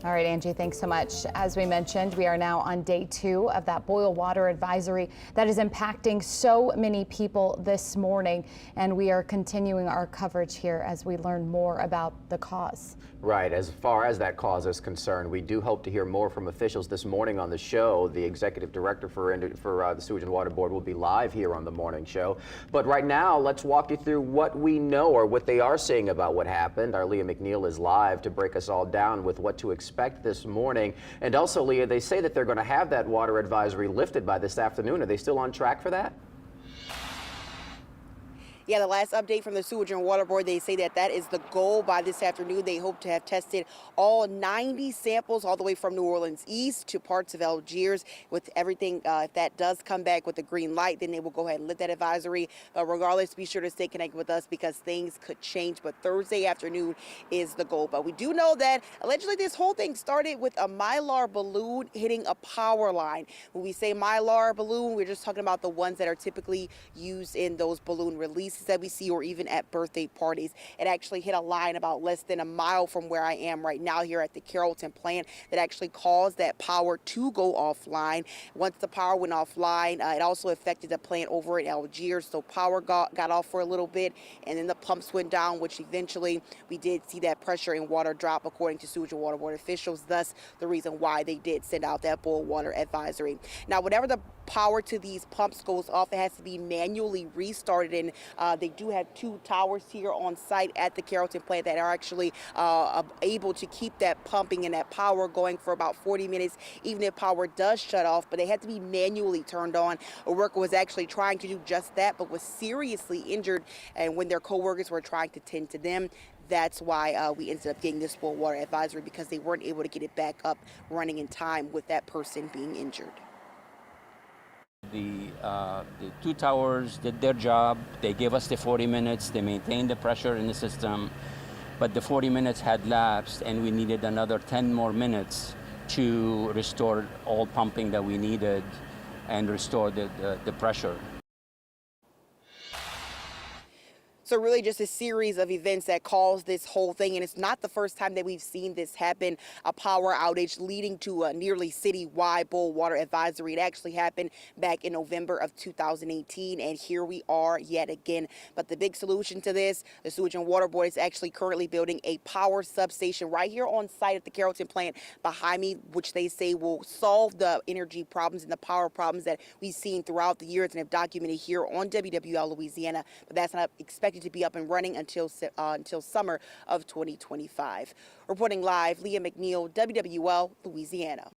All right, Angie, thanks so much. As we mentioned, we are now on day 2 of that boil water advisory that is impacting so many people this morning. And we are continuing our coverage here as we learn more about the cause. Right. As far as that cause is concerned, we do hope to hear more from officials this morning on the show. The executive director for the Sewage and Water Board will be live here on the morning show. But right now, let's walk you through what we know or what they are saying about what happened. Our Leah McNeil is live to break us all down with what to expect this morning. And also, Leah, they say that they're going to have that water advisory lifted by this afternoon. Are they still on track for that? Yeah, the last update from the Sewage and Water Board, they say that is the goal by this afternoon. They hope to have tested all 90 samples all the way from New Orleans East to parts of Algiers. With everything, if that does come back with the green light, then they will go ahead and lift that advisory. But regardless, be sure to stay connected with us because things could change. But Thursday afternoon is the goal. But we do know that allegedly this whole thing started with a Mylar balloon hitting a power line. When we say Mylar balloon, we're just talking about the ones that are typically used in those balloon releases that we see or even at birthday parties. It actually hit a line about less than a mile from where I am right now here at the Carrollton plant that actually caused that power to go offline. Once the power went offline, it also affected the plant over at Algiers, so power got off for a little bit and then the pumps went down, which eventually we did see that pressure in water drop according to Sewage and Water Board officials, thus the reason why they did send out that boil water advisory. Now, whenever the power to these pumps goes off, it has to be manually restarted, and they do have 2 towers here on site at the Carrollton plant that are actually able to keep that pumping and that power going for about 40 minutes, even if power does shut off, but they had to be manually turned on. A worker was actually trying to do just that, but was seriously injured, and when their co-workers were trying to tend to them, that's why we ended up getting this boil water advisory, because they weren't able to get it back up running in time with that person being injured. The 2 towers did their job. They gave us the 40 minutes. They maintained the pressure in the system, but the 40 minutes had lapsed and we needed another 10 more minutes to restore all pumping that we needed and restore the pressure. So really just a series of events that caused this whole thing. And it's not the first time that we've seen this happen, a power outage leading to a nearly citywide boil water advisory. It actually happened back in November of 2018. And here we are yet again. But the big solution to this, the Sewage and Water Board is actually currently building a power substation right here on site at the Carrollton plant behind me, which they say will solve the energy problems and the power problems that we've seen throughout the years and have documented here on WWL Louisiana. But that's not expected to be up and running until summer of 2025. Reporting live, Leah McNeil, WWL Louisiana.